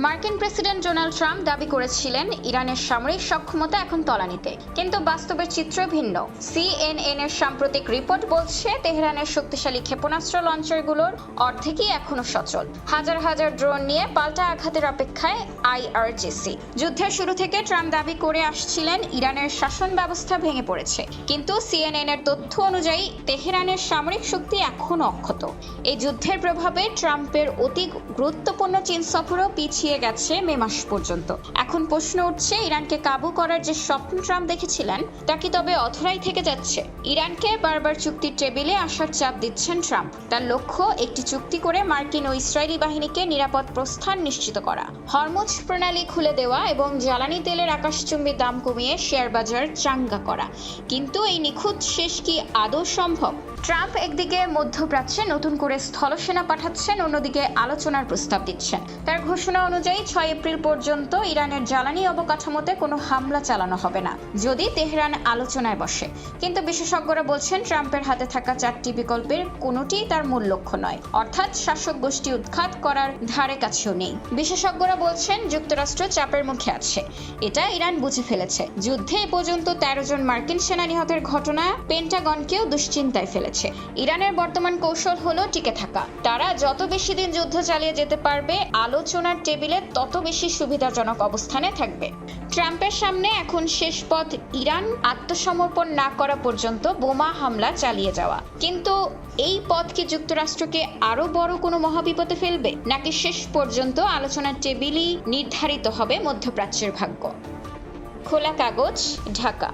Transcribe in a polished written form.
মার্কিন president Donald Trump দাবি করেছিলেন ইরানের সামরিক সক্ষমতা এখন তলানিতে, কিন্তু বাস্তবের চিত্র ভিন্ন। সিএনএন এর সাম্প্রতিক রিপোর্ট বলছে তেহরানের শক্তিশালী ক্ষেপণাস্ত্র লঞ্চারগুলোর অর্ধেকই এখনো সচল। হাজার হাজার ড্রোন নিয়ে পাল্টা আঘাতের অপেক্ষায় আইআরজিসি। যুদ্ধের শুরু থেকে ট্রাম্প দাবি করে আসছিলেন ইরানের শাসন ব্যবস্থা ভেঙে পড়েছে, কিন্তু সিএনএন এর তথ্য অনুযায়ী তেহরানের সামরিক শক্তি এখনো অক্ষত। এই যুদ্ধের প্রভাবে ট্রাম্পের অতি গুরুত্বপূর্ণ চীন সফরও পিছিয়ে গেছে মে মাস পর্যন্ত। এখন প্রশ্ন উঠছে, ইরানকে কাবু করার যে স্বপ্ন ট্রাম্প দেখেছিলেন তা কি তবে অধরাই থেকে যাচ্ছে? ইরানকে বারবার চুক্তির টেবিলে আসার চাপ দিচ্ছেন ট্রাম্প। তার লক্ষ্য একটি চুক্তি করে মার্কিন ও ইসরায়েলি বাহিনীকে নিরাপদ প্রস্থান নিশ্চিত করা, হরমুজ প্রণালী খুলে দেওয়া এবং জ্বালানি তেলের আকাশচুম্বী দাম কমিয়ে শেয়ার বাজার চাঙ্গা করা। কিন্তু এই নিখুঁত শেষ কি আদৌ সম্ভব? ট্রাম্প একদিকে মধ্যপ্রাচ্যে নতুন করে স্থলসেনা পাঠাচ্ছেন, অন্যদিকে আলোচনার প্রস্তাব দিচ্ছেন। তার ঘোষণা অনুযায়ী 6 এপ্রিল পর্যন্ত ইরানের জ্বালানি অবকাঠামোতে কোনো হামলা চালানো হবে না যদি তেহরান আলোচনায় বসে। কিন্তু বিশেষজ্ঞরা বলছেন ট্রাম্পের হাতে থাকা 4টি বিকল্পের কোনোটিই তার মূল লক্ষ্য নয়, অর্থাৎ শাসক গোষ্ঠী উৎখাত করার ধারে কাছেও নেই। বিশেষজ্ঞরা বলছেন যুক্তরাষ্ট্র চাপের মুখে আছে, এটা ইরান বুঝে ফেলেছে। যুদ্ধে এ পর্যন্ত 13 জন মার্কিন সেনা নিহতের ঘটনা পেন্টাগনকেও দুশ্চিন্তায় ফেলেছে। ইরানের বর্তমান কৌশল হলো টিকে থাকা। তারা যত বেশি দিন যুদ্ধ চালিয়ে যেতে পারবে, আলোচনার টেবিলে তত বেশি সুবিধাজনক অবস্থানে থাকবে। ট্রাম্পের সামনে এখন শেষ পথ ইরান আত্মসমর্পণ না করা পর্যন্ত বোমা হামলা চালিয়ে যাওয়া। কিন্তু এই পথ কি যুক্তরাষ্ট্রকে আরো বড় কোনো মহাবিপদে ফেলবে, নাকি শেষ পর্যন্ত আলোচনার টেবিলই নির্ধারিত হবে মধ্যপ্রাচ্যের ভাগ্য? খোলা কাগজ, ঢাকা।